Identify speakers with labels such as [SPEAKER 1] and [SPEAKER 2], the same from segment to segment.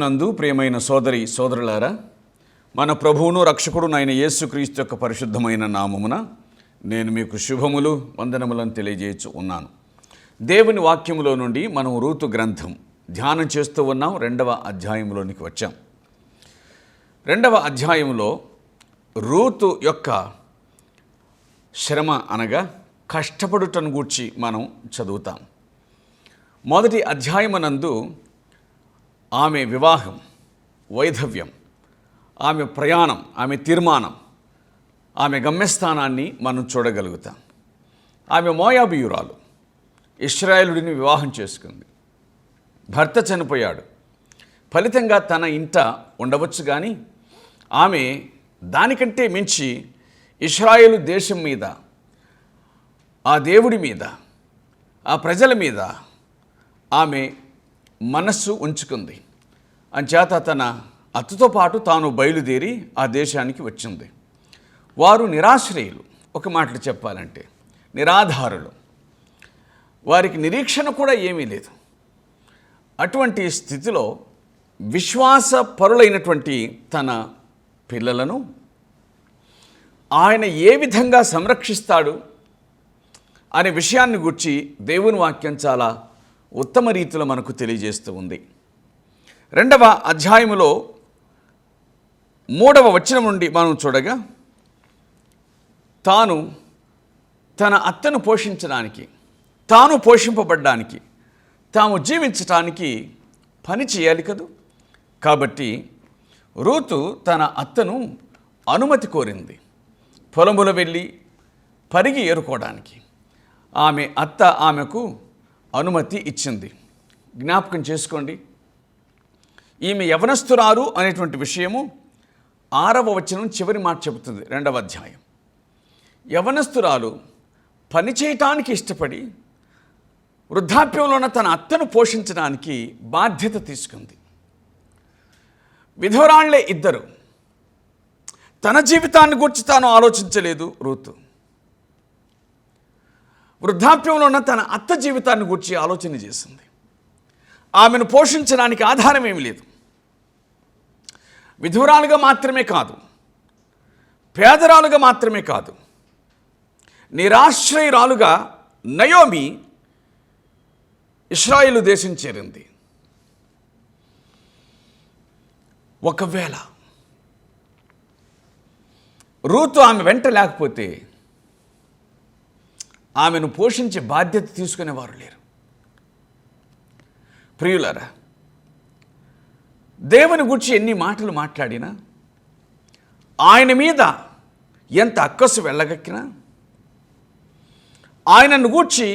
[SPEAKER 1] క్రీస్తునందు ప్రియమైన సోదరి సోదరులారా, మన ప్రభువును రక్షకుడునైన యేసుక్రీస్తు యొక్క పరిశుద్ధమైన నామమున నేను మీకు శుభములు వందనములను తెలియజేయచ్చు ఉన్నాను. దేవుని వాక్యములో నుండి మనం రూతు గ్రంథం ధ్యానం చేస్తూ ఉన్నాం. 2వ అధ్యాయంలోనికి వచ్చాం. 2వ అధ్యాయంలో రూతు యొక్క శ్రమ అనగా కష్టపడుటను గూర్చి మనం చదువుతాం. మొదటి అధ్యాయమునందు ఆమె వివాహం, వైధవ్యం, ఆమె ప్రయాణం, ఆమె తీర్మానం, ఆమె గమ్యస్థానాన్ని మనం చూడగలుగుతాం. ఆమె మోయాబీయురాలు, ఇశ్రాయేలుడిని వివాహం చేసుకుంది. భర్త చనిపోయాడు. ఫలితంగా తన ఇంట ఉండవచ్చు, కానీ ఆమె దానికంటే మించి ఇశ్రాయేలు దేశం మీద, ఆ దేవుడి మీద, ఆ ప్రజల మీద ఆమె మనస్సు ఉంచుకుంది. అంచేత తన అత్తతో పాటు తాను బయలుదేరి ఆ దేశానికి వచ్చింది. వారు నిరాశ్రయులు, ఒక మాటలు చెప్పాలంటే నిరాధారులు. వారికి నిరీక్షణ కూడా ఏమీ లేదు. అటువంటి స్థితిలో విశ్వాస పరులైనటువంటి తన పిల్లలను ఆయన ఏ విధంగా సంరక్షిస్తాడు అనే విషయాన్ని గురించి దేవుని వాక్యం చాలా ఉత్తమ రీతిలో మనకు తెలియజేస్తూ ఉంది. 2వ అధ్యాయములో 3వ వచనం నుండి మనం చూడగా, తాను తన అత్తను పోషించడానికి, తాను పోషింపబడ్డానికి, తాము జీవించటానికి పని చేయాలి కదూ. కాబట్టి రూతు తన అత్తను అనుమతి కోరింది పొలములో వెళ్ళి పరిగి ఏరుకోవడానికి. ఆమె అత్త ఆమెకు అనుమతి ఇచ్చింది. జ్ఞాపకం చేసుకోండి, ఈమె యవనస్తురాలు అనేటువంటి విషయము 6వ వచనం చివరి మాట చెబుతుంది. 2వ అధ్యాయం, యవనస్తురాలు పని చేయటానికి ఇష్టపడి వృద్ధాప్యంలో ఉన్న తన అత్తను పోషించడానికి బాధ్యత తీసుకుంది. విధవరాళ్లే ఇద్దరు. తన జీవితాన్ని గురించి తాను ఆలోచించలేదు రూతు. వృద్ధాప్యంలో ఉన్న తన అత్త జీవితాన్ని గురించి ఆలోచన చేసింది. ఆమెను పోషించడానికి ఆధారం ఏమీ లేదు. విధురాలుగా మాత్రమే కాదు, పేదరాలుగా మాత్రమే కాదు, నిరాశ్రయురాలుగా నయోమి ఇశ్రాయేలు దేశం చేరింది. ఒకవేళ రూతు ఆమె వెంట లేకపోతే ఆమెను పోషించే బాధ్యత తీసుకునేవారు లేరు. ప్రియులారా, దేవుని గురించి ఎన్ని మాటలు మాట్లాడినా, ఆయన మీద ఎంత అక్కసు వెళ్ళగక్కినా, ఆయనను గూర్చి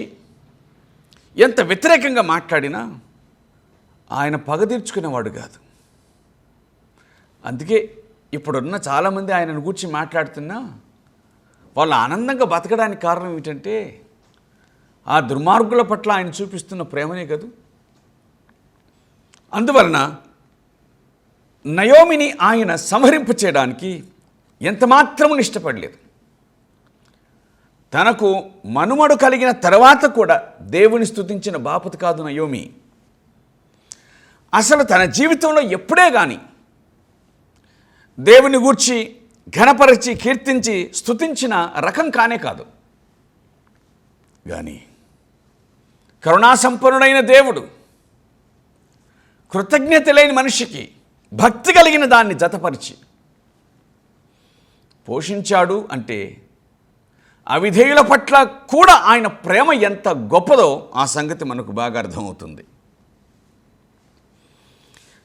[SPEAKER 1] ఎంత వ్యతిరేకంగా మాట్లాడినా ఆయన పగ తీర్చుకునేవాడు కాదు. అందుకే ఇప్పుడున్న చాలామంది ఆయనను గూర్చి మాట్లాడుతున్నా వాళ్ళు ఆనందంగా బతకడానికి కారణం ఏమిటంటే ఆ దుర్మార్గుల పట్ల ఆయన చూపిస్తున్న ప్రేమనే కదా. అందువలన నయోమిని ఆయన సంహరింప చేయడానికి ఎంతమాత్రము ఇష్టపడలేదు. తనకు మనుమడు కలిగిన తర్వాత కూడా దేవుని స్తుతించిన బాపత కాదు నయోమి. అసలు తన జీవితంలో ఎప్పుడే కానీ దేవుని గూర్చి ఘనపరిచి కీర్తించి స్తుతించిన రకం కానే కాదు. కానీ కరుణాసంపన్నుడైన దేవుడు కృతజ్ఞత లేని మనిషికి భక్తి కలిగిన దాన్ని జతపరిచి పోషించాడు అంటే అవిధేయుల పట్ల కూడా ఆయన ప్రేమ ఎంత గొప్పదో ఆ సంగతి మనకు బాగా అర్థమవుతుంది.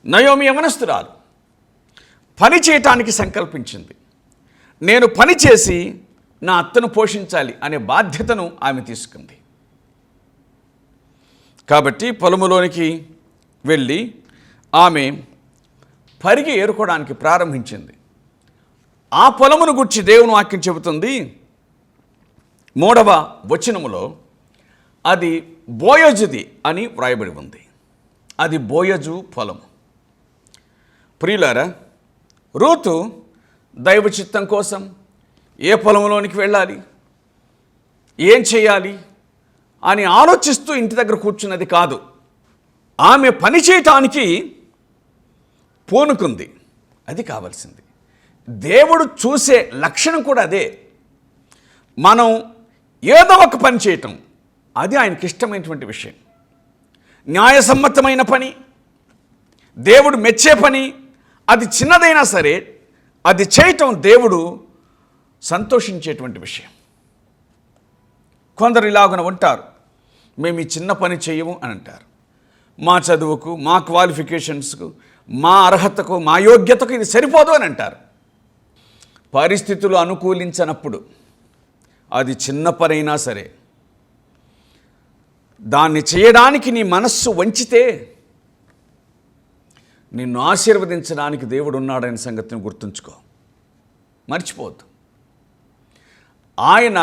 [SPEAKER 1] నయోమి యవనస్తురాలు పని చేయటానికి సంకల్పించింది. నేను పని చేసి నా అత్తను పోషించాలి అనే బాధ్యతను ఆమె తీసుకుంది. కాబట్టి పొలములోనికి వెళ్ళి ఆమె పరిగి ఏరుకోవడానికి ప్రారంభించింది. ఆ పొలమును గురించి దేవుని వాక్యం చెబుతుంది 3వ వచనములో, అది బోయజుది అని వ్రాయబడి ఉంది. అది బోయజు పొలము. ప్రియులారా, రూతు దైవ చిత్తం కోసం ఏ పొలంలోనికి వెళ్ళాలి, ఏం చేయాలి అని ఆలోచిస్తూ ఇంటి దగ్గర కూర్చున్నది కాదు. ఆమె పని చేయటానికి పూనుకుంది. అది కావాల్సింది. దేవుడు చూసే లక్షణం కూడా అదే. మనం ఏదో ఒక పని చేయటం, అది ఆయనకి ఇష్టమైనటువంటి విషయం. న్యాయసమ్మతమైన పని, దేవుడు మెచ్చే పని, అది చిన్నదైనా సరే అది చేయటం దేవుడు సంతోషించేటువంటి విషయం. కొందరు ఇలాగున ఉంటారు, మేము ఈ చిన్న పని చేయము అని అంటారు. మా చదువుకు, మా క్వాలిఫికేషన్స్కు, మా అర్హతకు, మా యోగ్యతకు ఇది సరిపోదు అని అంటారు. పరిస్థితులు అనుకూలించనప్పుడు అది చిన్న పనైనా సరే దాన్ని చేయడానికి నీ మనస్సు వంచితే నిన్ను ఆశీర్వదించడానికి దేవుడు ఉన్నాడనే సంగతిని గుర్తుంచుకో, మర్చిపోవద్దు. ఆయన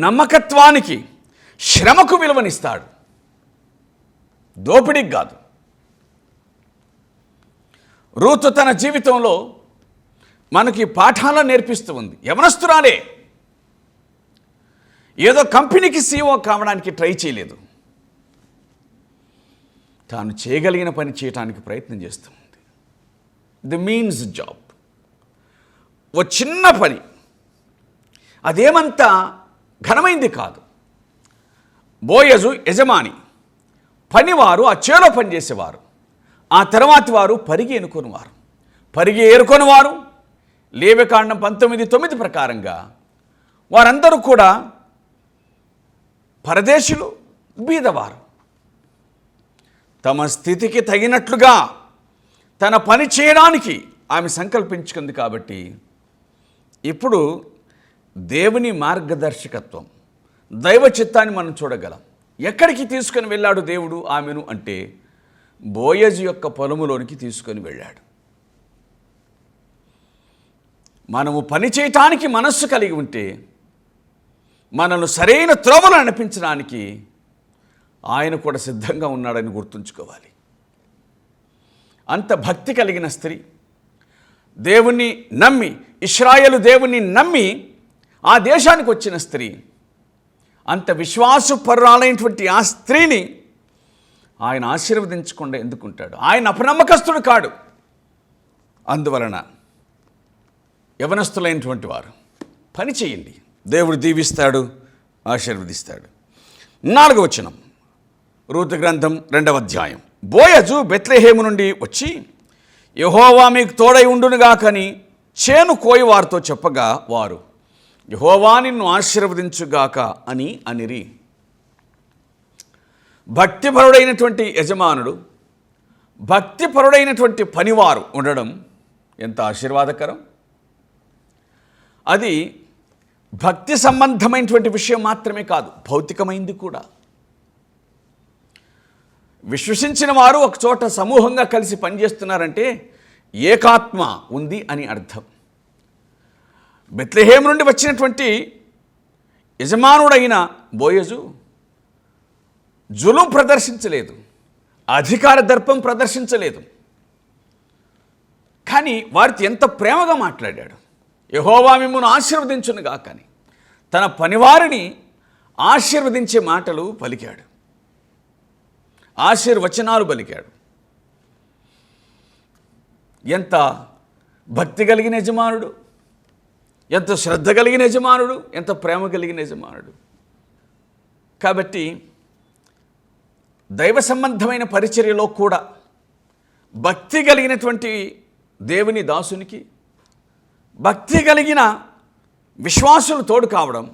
[SPEAKER 1] నమ్మకత్వానికి, శ్రమకు విలువనిస్తాడు, దోపిడీకి కాదు. రూతు తన జీవితంలో మనకి పాఠాలను నేర్పిస్తూ ఉంది. యవనస్తురాలే, ఏదో కంపెనీకి CEO కావడానికి ట్రై చేయలేదు. తాను చేయగలిగిన పని చేయడానికి ప్రయత్నం చేస్తుంది. ది మీన్స్ జాబ్, ఓ చిన్న పని, అదేమంతా ఘనమైంది కాదు. బోయజు యజమాని, పనివారు ఆ చేలో పనిచేసేవారు, ఆ తర్వాతి వారు పరిగి ఎన్నుకొనివారు. పరిగి ఏరుకొనివారు లేవికాండం 19:9 ప్రకారంగా వారందరూ కూడా పరదేశులు, బీదవారు. తమ స్థితికి తగినట్లుగా తన పని చేయడానికి ఆమె సంకల్పించుకుంది. కాబట్టి ఇప్పుడు దేవుని మార్గదర్శకత్వం, దైవ చిత్తాన్ని మనం చూడగలం. ఎక్కడికి తీసుకొని వెళ్ళాడు దేవుడు ఆమెను అంటే బోయజు యొక్క పొలములోనికి తీసుకొని వెళ్ళాడు. మనము పని చేయటానికి మనస్సు కలిగి ఉంటే మనను సరైన త్రోవలు నడిపించడానికి ఆయన కూడా సిద్ధంగా ఉన్నాడని గుర్తుంచుకోవాలి. అంత భక్తి కలిగిన స్త్రీ, దేవుణ్ణి నమ్మి, ఇశ్రాయేలు దేవుణ్ణి నమ్మి ఆ దేశానికి వచ్చిన స్త్రీ, అంత విశ్వాసపరురాలైనటువంటి ఆ స్త్రీని ఆయన ఆశీర్వదించకుండా ఎందుకుంటాడు? ఆయన అపనమ్మకస్తుడు కాడు. అందువలన యవనస్తులైనటువంటి వారు పని చేయండి, దేవుడు దీవిస్తాడు, ఆశీర్వదిస్తాడు. 4వ వచనం, రూతు గ్రంథం 2వ అధ్యాయం. బోయజు బెత్లెహేము నుండి వచ్చి, యెహోవా మీకు తోడై ఉండునుగాకని చేను కోయివారితో చెప్పగా వారు, యెహోవా నిన్ను ఆశీర్వదించుగాక అని అనిరి. భక్తిపరుడైనటువంటి యజమానుడు, భక్తిపరుడైనటువంటి పనివారు ఉండడం ఎంత ఆశీర్వాదకరం. అది భక్తి సంబంధమైనటువంటి విషయం మాత్రమే కాదు, భౌతికమైంది కూడా. విశ్వసించిన వారు ఒక చోట సమూహంగా కలిసి పనిచేస్తున్నారంటే ఏకాత్మ ఉంది అని అర్థం. బెత్లెహేము నుండి వచ్చినటువంటి యజమానుడైన బోయజు జులుం ప్రదర్శించలేదు, అధికార దర్పం ప్రదర్శించలేదు. కానీ వారితో ఎంత ప్రేమగా మాట్లాడాడు. యెహోవా మిమ్మును ఆశీర్వదించునుగా కానీ తన పనివారిని ఆశీర్వదించే మాటలు పలికాడు, ఆశీర్వచనాలు పలికాడు. ఎంత భక్తి కలిగిన యజమానుడు, ఎంత శ్రద్ధ కలిగిన యజమానుడు, ఎంత ప్రేమ కలిగిన యజమానుడు. కాబట్టి దైవ సంబంధమైన పరిచర్యలో కూడా భక్తి కలిగినటువంటి దేవుని దాసునికి, భక్తి కలిగిన విశ్వాసులు తోడు కావడం,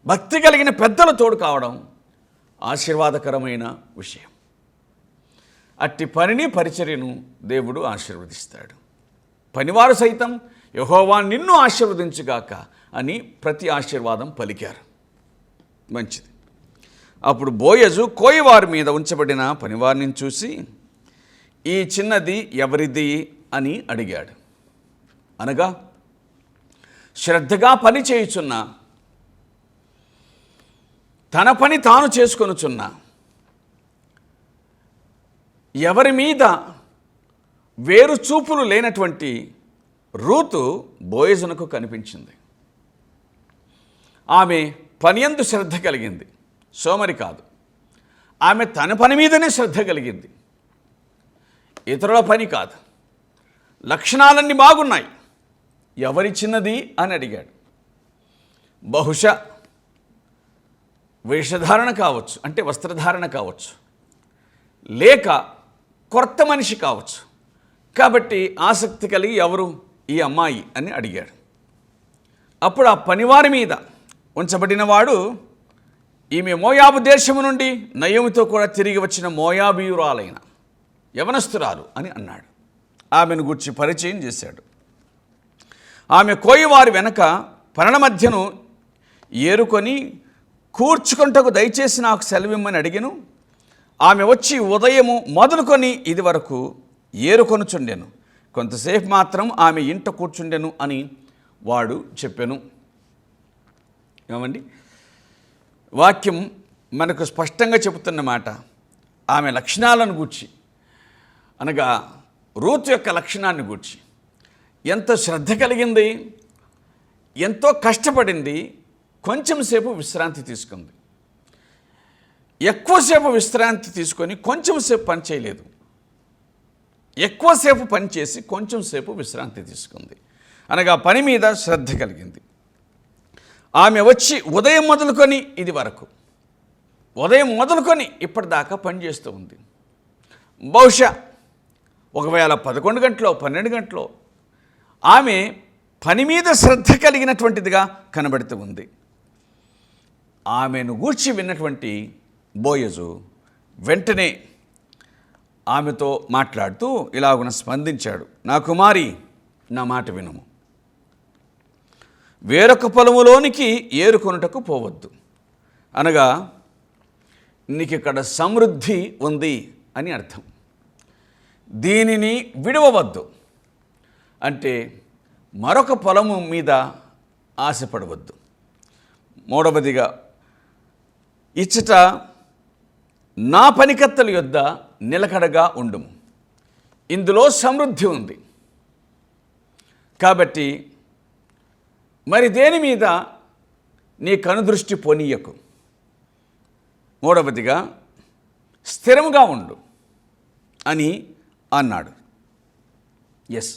[SPEAKER 1] భక్తి కలిగిన పెద్దలు తోడు కావడం ఆశీర్వాదకరమైన విషయం. అట్టి పనిని, పరిచర్యను దేవుడు ఆశీర్వదిస్తాడు. పనివారు సైతం యెహోవా నిన్ను ఆశీర్వదించుగాక అని ప్రతి ఆశీర్వాదం పలికారు. మంచిది. అప్పుడు బోయజు కోయివారి మీద ఉంచబడిన పనివారిని చూసి, ఈ చిన్నది ఎవరిది అని అడిగాడు. అనగా శ్రద్ధగా పని చేయుచున్న, తన పని తాను చేసుకొనుచున్న, ఎవరి మీద వేరు చూపులు లేనటువంటి రూతు బోయజునకు కనిపించింది. ఆమె పనియందు శ్రద్ధ కలిగింది, సోమరి కాదు. ఆమె తన పని మీదనే శ్రద్ధ కలిగింది, ఇతరుల పని కాదు. లక్షణాలన్నీ బాగున్నాయి, ఎవరిచ్చినది అని అడిగాడు. బహుశా వేషధారణ కావచ్చు, అంటే వస్త్రధారణ కావచ్చు, లేక కొత్త మనిషి కావచ్చు. కాబట్టి ఆసక్తి కలిగి ఎవరు ఈ అమ్మాయి అని అడిగాడు. అప్పుడు ఆ పనివారి మీద ఉంచబడిన వాడు ఈమె మోయాబు దేశము నుండి నయముతో కూడా తిరిగి వచ్చిన మోయాబీయురాలైన యవనస్తురాలు అని అన్నాడు. ఆమెను గూర్చి పరిచయం చేశాడు. ఆమె కోయివారి వెనక పరణ మధ్యను ఏరుకొని కూర్చుకుంటకు దయచేసి నాకు సెలవిమ్మని అడిగెను. ఆమె వచ్చి ఉదయము మొదలుకొని ఇది వరకు ఏరుకొనుచుండెను, కొంతసేపు మాత్రం ఆమె ఇంట కూర్చుండెను అని వాడు చెప్పెను. ఏమండి, వాక్యం మనకు స్పష్టంగా చెబుతున్న మాట ఆమె లక్షణాలను గూర్చి, అనగా రూతు యొక్క లక్షణాన్ని గూర్చి. ఎంతో శ్రద్ధ కలిగింది, ఎంతో కష్టపడింది, కొంచెం సేపు విశ్రాంతి తీసుకుంది. ఎక్కువసేపు విశ్రాంతి తీసుకొని కొంచెం సేపు పని చేయలేదు, ఎక్కువసేపు పని చేసి కొంచెం సేపు విశ్రాంతి తీసుకుంది, అనగా పని మీద శ్రద్ధ కలిగింది. ఆమె వచ్చి ఉదయం మొదలుకొని ఇది వరకు, ఉదయం మొదలుకొని ఇప్పటిదాకా పనిచేస్తూ ఉంది. బహుశా ఒకవేళ 11 గంటలో 12 గంటలో ఆమె పని మీద శ్రద్ధ కలిగినటువంటిదిగా కనబడుతూ ఉంది. ఆమెను గూర్చి విన్నటువంటి బోయజు వెంటనే ఆమెతో మాట్లాడుతూ ఇలాగున స్పందించాడు. నా కుమారి, నా మాట వినుము. వేరొక పొలములోనికి ఏరుకొనుటకు పోవద్దు, అనగా నీకు ఇక్కడ సమృద్ధి ఉంది అని అర్థం. దీనిని విడవవద్దు అంటే మరొక పొలము మీద ఆశపడవద్దు. మూడవదిగా, ఇచ్చట నా పనికత్తల యొద్ద నిలకడగా ఉండుము. ఇందులో సమృద్ధి ఉంది కాబట్టి మరి దేని మీద నీ కనుదృష్టి పోనీయకు. మూడవదిగా, స్థిరముగా ఉండు అని అన్నాడు. ఎస్,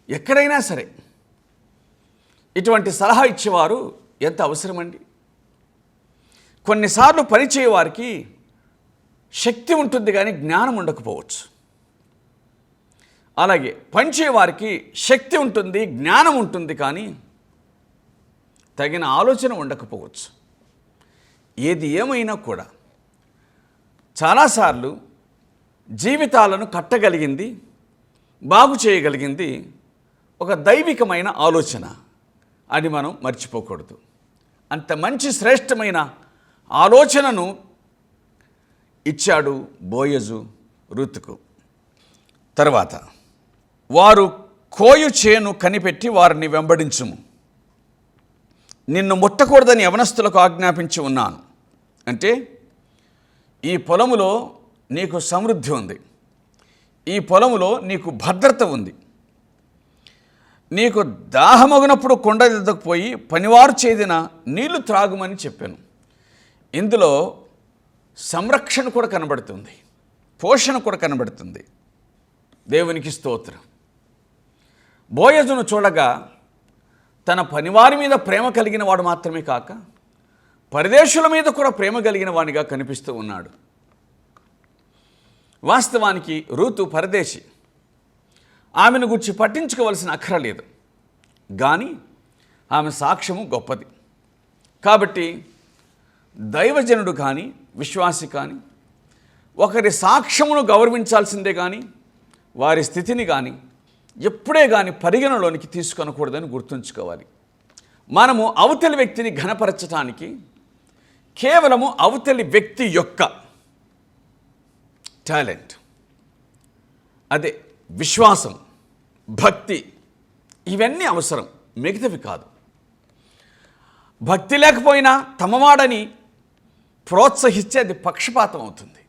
[SPEAKER 1] ఎక్కడైనా సరే ఇటువంటి సలహా ఇచ్చేవారు ఎంత అవసరమండి. కొన్నిసార్లు పనిచేయవారికి శక్తి ఉంటుంది కానీ జ్ఞానం ఉండకపోవచ్చు. అలాగే పనిచేయవారికి శక్తి ఉంటుంది, జ్ఞానం ఉంటుంది, కానీ తగిన ఆలోచన ఉండకపోవచ్చు. ఏది ఏమైనా కూడా చాలాసార్లు జీవితాలను కట్టగలిగింది, బాగు చేయగలిగింది ఒక దైవికమైన ఆలోచన అని మనం మర్చిపోకూడదు. అంత మంచి శ్రేష్టమైన ఆలోచనను ఇచ్చాడు బోయజు రూతుకు. తర్వాత, వారు కోయు చేను కనిపెట్టి వారిని వెంబడించుము, నిన్ను ముట్టకూడదని యవనస్తులకు ఆజ్ఞాపించి ఉన్నాను. అంటే ఈ పొలములో నీకు సమృద్ధి ఉంది, ఈ పొలములో నీకు భద్రత ఉంది. నీకు దాహమగినప్పుడు కొండ దిద్దకు పోయి పనివారు చేదిన నీళ్లు త్రాగుమని చెప్పాను. ఇందులో సంరక్షణ కూడా కనబడుతుంది, పోషణ కూడా కనబడుతుంది. దేవునికి స్తోత్రం. బోయజును చూడగా తన పనివారి మీద ప్రేమ కలిగిన వాడు మాత్రమే కాక పరదేశుల మీద కూడా ప్రేమ కలిగిన వాడిగా కనిపిస్తూ ఉన్నాడు. వాస్తవానికి రూతు పరదేశి, ఆమెను గురించి పట్టించుకోవలసిన అక్కర లేదు, కానీ ఆమె సాక్ష్యము గొప్పది. కాబట్టి దైవజనుడు కానీ విశ్వాసి కానీ ఒకరి సాక్ష్యమును గౌరవించాల్సిందే కానీ వారి స్థితిని కానీ ఎప్పుడే కానీ పరిగణలోనికి తీసుకొనకూడదని గుర్తుంచుకోవాలి. మనము అవతలి వ్యక్తిని ఘనపరచటానికి కేవలము అవతలి వ్యక్తి యొక్క టాలెంట్, అదే విశ్వాసం, భక్తి, ఇవన్నీ అవసరం, మిగతావి కాదు. భక్తి లేకపోయినా తమవాడని ప్రోత్సహిస్తే అది పక్షపాతం అవుతుంది.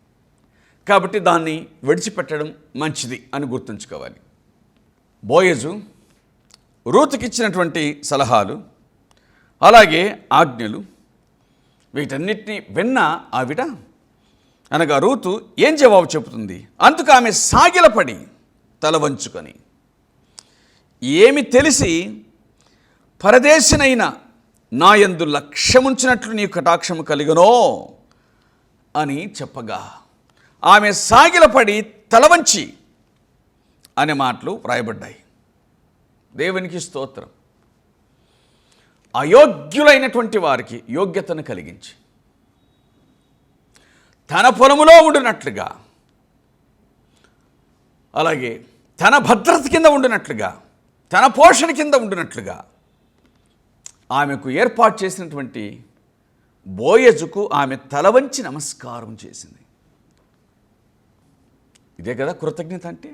[SPEAKER 1] కాబట్టి దాన్ని విడిచిపెట్టడం మంచిది అని గుర్తుంచుకోవాలి. బోయజు రూతుకిచ్చినటువంటి సలహాలు అలాగే ఆజ్ఞలు వీటన్నిటినీ విన్న ఆవిడ, అనగా రూతు ఏం జవాబు చెబుతుంది? అందుకు ఆమె సాగిలపడి తల వంచుకొని ఏమి తెలిసి పరదేశినైన నా యందు లక్ష్యముంచినట్లు నీ కటాక్షము కలిగనో అని చెప్పగా ఆమె సాగిలపడి తలవంచి అనే మాటలు వ్రాయబడ్డాయి. దేవునికి స్తోత్రం. అయోగ్యులైనటువంటి వారికి యోగ్యతను కలిగించి తన పొలములో ఉండినట్లుగా, అలాగే తన భద్రత కింద ఉండినట్లుగా, తన పోషణ కింద ఉండినట్లుగా ఆమెకు ఏర్పాటు చేసినటువంటి బోయజుకు ఆమె తలవంచి నమస్కారం చేసింది. ఇదే కదా కృతజ్ఞత అంటే,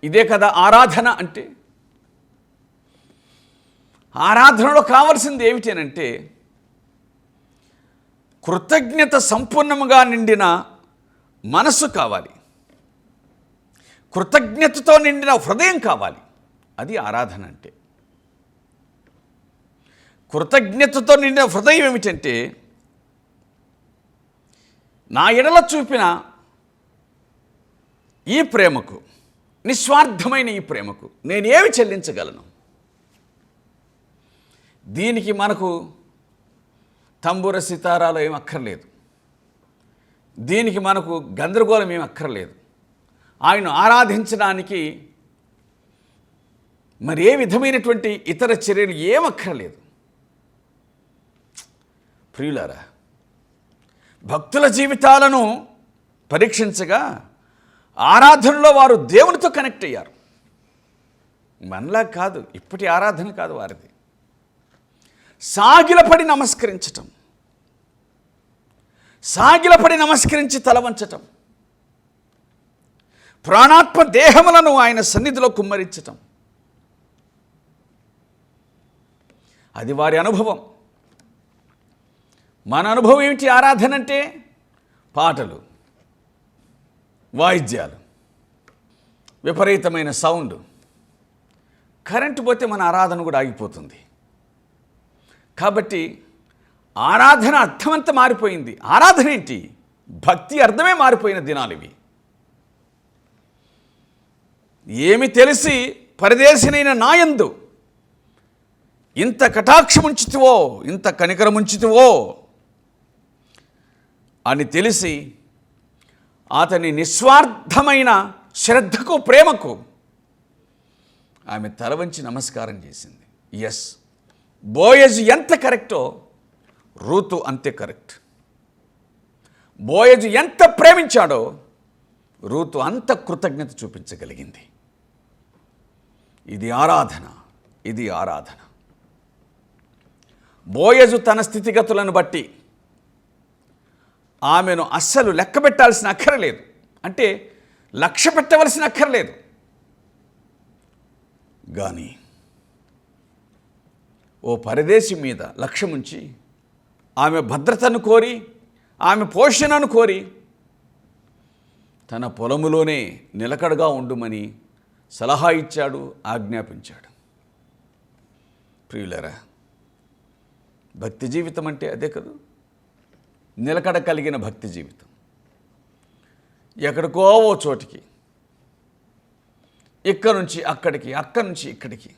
[SPEAKER 1] ఇదే కదా ఆరాధన అంటే. ఆరాధనలో కావలసింది ఏమిటనంటే కృతజ్ఞత సంపూర్ణముగా నిండిన మనస్సు కావాలి, కృతజ్ఞతతో నిండిన హృదయం కావాలి. అది ఆరాధన అంటే. కృతజ్ఞతతో నిండిన హృదయం ఏమిటంటే, నా ఎడల చూపిన ఈ ప్రేమకు, నిస్వార్థమైన ఈ ప్రేమకు నేనేమి చెల్లించగలను? దీనికి మనకు తంబూర సితారాలు ఏం అక్కర్లేదు, దీనికి మనకు గందరగోళం ఏం అక్కర్లేదు. ఆయన ఆరాధించడానికి మరి ఏ విధమైనటువంటి ఇతర చర్యలు ఏం అక్కర్లేదు. ప్రియులారా, భక్తుల జీవితాలను పరీక్షించగా ఆరాధనలో వారు దేవునితో కనెక్ట్ అయ్యారు. మనలా కాదు, ఇప్పటి ఆరాధన కాదు వారిది. సాగిలపడి నమస్కరించటం, సాగిలపడి నమస్కరించి తలవంచటం, ప్రాణాత్మ దేహములను ఆయన సన్నిధిలో కుమ్మరించటం, అది వారి అనుభవం. మన అనుభవం ఏమిటి? ఆరాధన అంటే పాటలు, వాయిద్యాలు, విపరీతమైన సౌండ్. కరెంటు పోతే మన ఆరాధన కూడా ఆగిపోతుంది. కాబట్టి ఆరాధన అర్థమంతా మారిపోయింది. ఆరాధన ఏంటి? భక్తి అర్థమే మారిపోయిన దినాలు ఇవి. ఏమి తెలిసి పరదేశినైన నా యందు ఇంత కటాక్షముంచితివో, ఇంత కనికరముంచితివో అని తెలిసి అతని నిస్వార్థమైన శ్రద్ధకు, ప్రేమకు ఆమె తలవంచి నమస్కారం చేసింది. ఎస్, బోయజు ఎంత కరెక్టో రూతు అంతే కరెక్ట్. బోయజు ఎంత ప్రేమించాడో రూతు అంత కృతజ్ఞత చూపించగలిగింది. ఇది ఆరాధన, ఇది ఆరాధన. బోయజు తన స్థితిగతులను బట్టి ఆమెను అస్సలు లెక్క పెట్టాల్సిన అక్కరలేదు, అంటే లక్ష్య పెట్టవలసిన అక్కర్లేదు. కానీ ఓ పరదేశి మీద లక్ష్యముంచి ఆమె భద్రతను కోరి, ఆమె పోషణను కోరి తన పొలములోనే నిలకడగా ఉండుమని సలహా ఇచ్చాడు, ఆజ్ఞాపించాడు. ప్రియులరా, భక్తి జీవితం అంటే అదే కదా, నిలకడ కలిగిన భక్తి జీవితం. ఎక్కడికో ఓ చోటికి, ఇక్కడి నుంచి అక్కడికి, అక్కడి నుంచి ఇక్కడికి.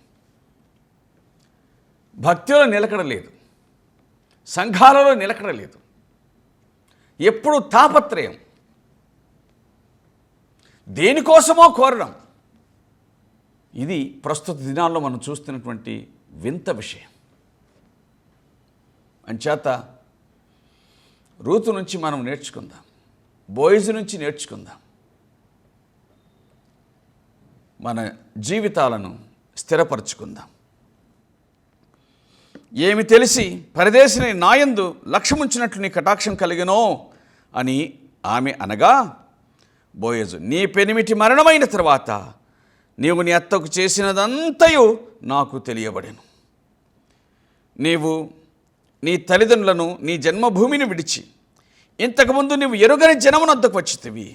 [SPEAKER 1] భక్తిలో నిలకడలేదు, సంఘాలలో నిలకడలేదు, ఎప్పుడు తాపత్రయం, దేనికోసమో కోరడం. ఇది ప్రస్తుత దినాల్లో మనం చూస్తున్నటువంటి వింత విషయం. అంచేత రూతు నుంచి మనం నేర్చుకుందాం, బోయజు నుంచి నేర్చుకుందాం. మన జీవితాలను స్థిరపరచుకుందాం. ఏమి తెలిసి పరదేశిని నా యందు లక్ష్యముంచినట్లు నీ కటాక్షం కలిగనో అని ఆమె అనగా, బోయజు, నీ పెనిమిటి మరణమైన తర్వాత నీవు నీ అత్తకు చేసినదంతయు నాకు తెలియబడెను. నీవు నీ తల్లిదండ్రులను, నీ జన్మభూమిని విడిచి ఇంతకుముందు నీవు ఎరుగని జనమునొద్దకు వచ్చితివి.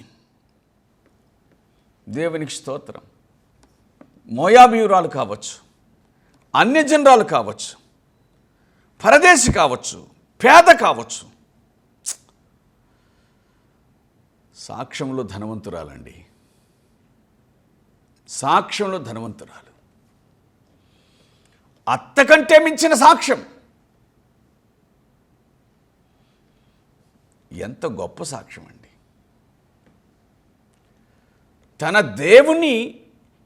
[SPEAKER 1] దేవునికి స్తోత్రం. మోయాబీయురాలు కావచ్చు, అన్యజనురాలు కావచ్చు, పరదేశి కావచ్చు, పేద కావచ్చు, సాక్ష్యంలో ధనవంతురాలండి, సాక్ష్యంలో ధనవంతురాలు. అత్త కంటే మించిన సాక్ష్యం. ఎంత గొప్ప సాక్ష్యం అండి. తన దేవుణ్ణి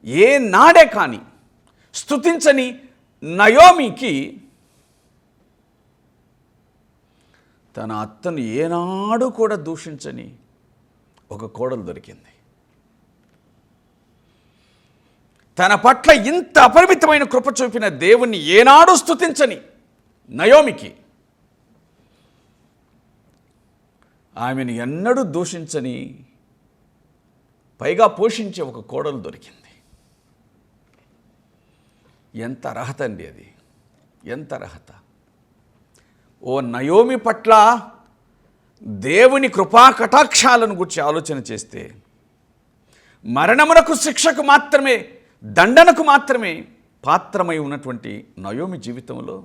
[SPEAKER 1] ఏ నాడే కానీ స్తుతించని నయోమికి తన అత్తను ఏనాడు కూడా దూషించని ఒక కోడలు దొరికింది. తన పట్ల ఇంత అపరిమితమైన కృప చూపిన దేవుణ్ణి ఏనాడు స్తుతించని నయోమికి ఆమెను ఎన్నడూ దూషించని, పైగా పోషించే ఒక కోడలు దొరికింది. ఎంత అర్హత అండి అది, ఎంత అర్హత. ఓ నయోమి పట్ల దేవుని కృపా కటాక్షాలను గురించి ఆలోచన చేస్తే మరణమునకు, శిక్షకు మాత్రమే, దండనకు మాత్రమే పాత్రమై ఉన్నటువంటి నయోమి జీవితంలో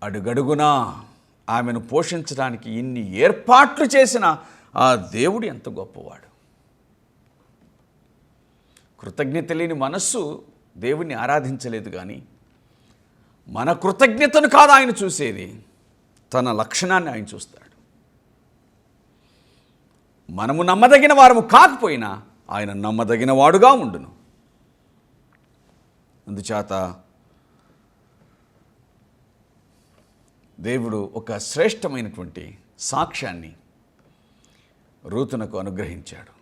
[SPEAKER 1] అడుగడుగునా ఆమెను పోషించడానికి ఇన్ని ఏర్పాట్లు చేసిన ఆ దేవుడు ఎంత గొప్పవాడు. కృతజ్ఞత లేని మనస్సు దేవుణ్ణి ఆరాధించలేదు. కానీ మన కృతజ్ఞతను కాదు ఆయన చూసేది, తన లక్షణాన్ని ఆయన చూస్తాడు. మనము నమ్మదగిన వారము కాకపోయినా ఆయన నమ్మదగిన వాడుగా ఉండును. అందుచేత దేవుడు ఒక శ్రేష్టమైనటువంటి సాక్ష్యాన్ని రూతునకు అనుగ్రహించాడు.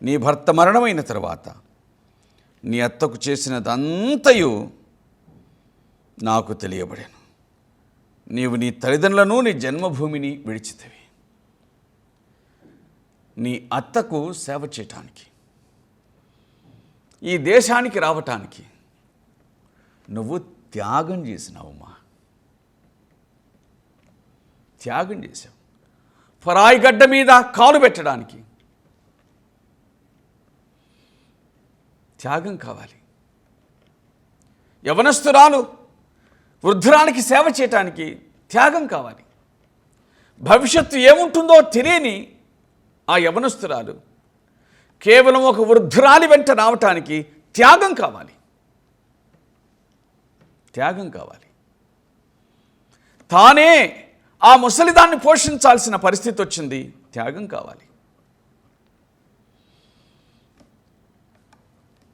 [SPEAKER 1] నీ భర్త మరణమైన తర్వాత నీ అత్తకు చేసినదంతయు నాకు తెలియబడెను. నీవు నీ తల్లిదండ్రులను, నీ జన్మభూమిని విడిచితివి. నీ అత్తకు సేవ చేయటానికి, ఈ దేశానికి రావటానికి నువ్వు త్యాగం చేసినావమ్మా. త్యాగం చేశావు. పరాయి గడ్డ మీద కాలు పెట్టడానికి త్యాగం కావాలి. యవనస్తురాలు వృద్ధురానికి సేవ చేయటానికి త్యాగం కావాలి. భవిష్యత్తు ఏముంటుందో తెలియని ఆ యవనస్తురాలు కేవలం ఒక వృద్ధురాలి వెంట రావటానికి త్యాగం కావాలి. త్యాగం కావాలి. తానే ఆ ముసలిదాన్ని పోషించాల్సిన పరిస్థితి వచ్చింది. త్యాగం కావాలి.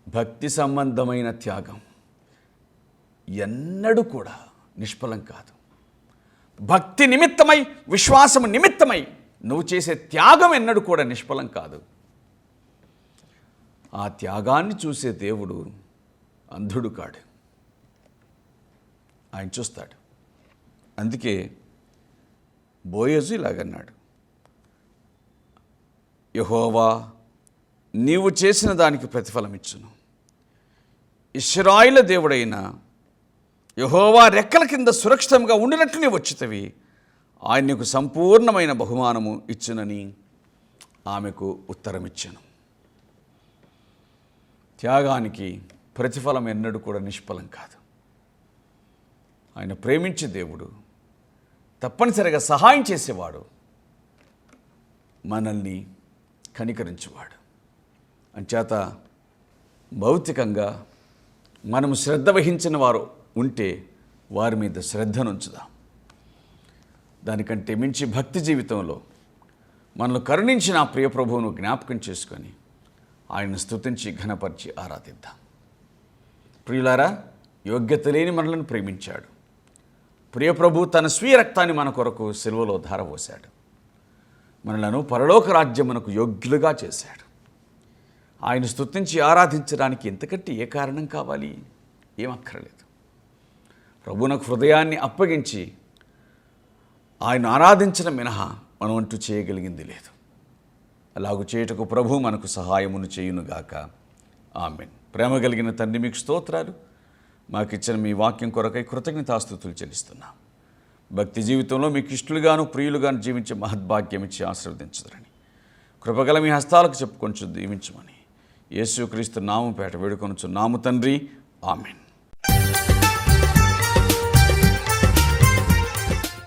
[SPEAKER 1] భక్తి సంబంధమైన త్యాగం ఎన్నడూ కూడా నిష్ఫలం కాదు. భక్తి నిమిత్తమై, విశ్వాసము నిమిత్తమై నువ్వు చేసే త్యాగం ఎన్నడూ కూడా నిష్ఫలం కాదు. ఆ త్యాగాన్ని చూసే దేవుడు అంధుడు కాడు, ఆయన చూస్తాడు. అందుకే బోయజు ఇలాగన్నాడు, యెహోవా నీవు చేసిన దానికి ప్రతిఫలం ఇచ్చును. ఇశ్రాయేలు దేవుడైన యెహోవా రెక్కల కింద సురక్షితంగా ఉండినట్లు నీవు వచ్చితివి. ఆయన నీకు సంపూర్ణమైన బహుమానము ఇచ్చునని ఆమెకు ఉత్తరం ఇచ్చాను. త్యాగానికి ప్రతిఫలం ఎన్నడూ కూడా నిష్ఫలం కాదు. ఆయన ప్రేమించే దేవుడు, తప్పనిసరిగా సహాయం చేసేవాడు, మనల్ని కనికరించేవాడు. అంచేత భౌతికంగా మనము శ్రద్ధ వహించిన వారు ఉంటే వారి మీద శ్రద్ధనుంచుదాం. దానికంటే మించి భక్తి జీవితంలో మనల్ని కరుణించిన ఆ ప్రియ ప్రభువును జ్ఞాపకం చేసుకొని ఆయన్ని స్తుతించి ఘనపరిచి ఆరాధిద్దాం. ప్రియులారా, యోగ్యత లేని మనలను ప్రేమించాడు. ప్రియ ప్రభు తన స్వీయ రక్తాన్ని మన కొరకు సిలువలో ధారపోశాడు. మనలను పరలోక రాజ్యమునకు యోగ్యులుగా చేశాడు. ఆయన స్తుతించి ఆరాధించడానికి ఎంతకంటే ఏ కారణం కావాలి? ఏమక్కర్లేదు. ప్రభువునకు హృదయాన్ని అప్పగించి ఆయన ఆరాధించడం మినహా మనం అంటూ చేయగలిగింది లేదు. అలాగూ చేయుటకు ప్రభు మనకు సహాయమును చేయునుగాక. ఆమేన్. ప్రేమ కలిగిన తండ్రి, మీకు స్తోత్రాలు. మాకిచ్చిన మీ వాక్యం కొరకై కృతజ్ఞతాస్తుతులు చెల్లిస్తున్నాం. భక్తి జీవితంలో మీకు ఇష్టలుగాను ప్రియులుగాను జీవించే మహద్భాగ్యం ఇచ్చి ఆశీర్వదించదని కృపగల మీ హస్తాలకు చెప్పుకొంచు దీవించమని యేసుక్రీస్తు నామం పేట వేడుకొనుచున్నాము తండ్రి. ఆమేన్.